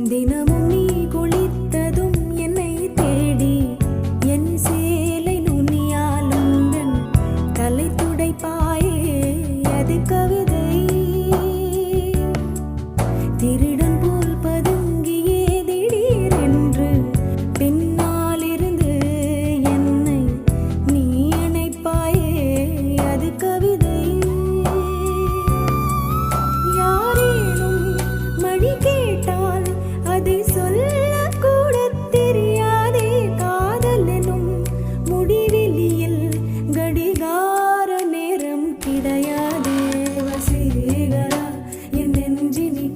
தினமும் நீ குளித்ததும் என்னை தேடி என் சேலை நுனியாலும் தலை துடைப்பாயே அது கவிதை திரு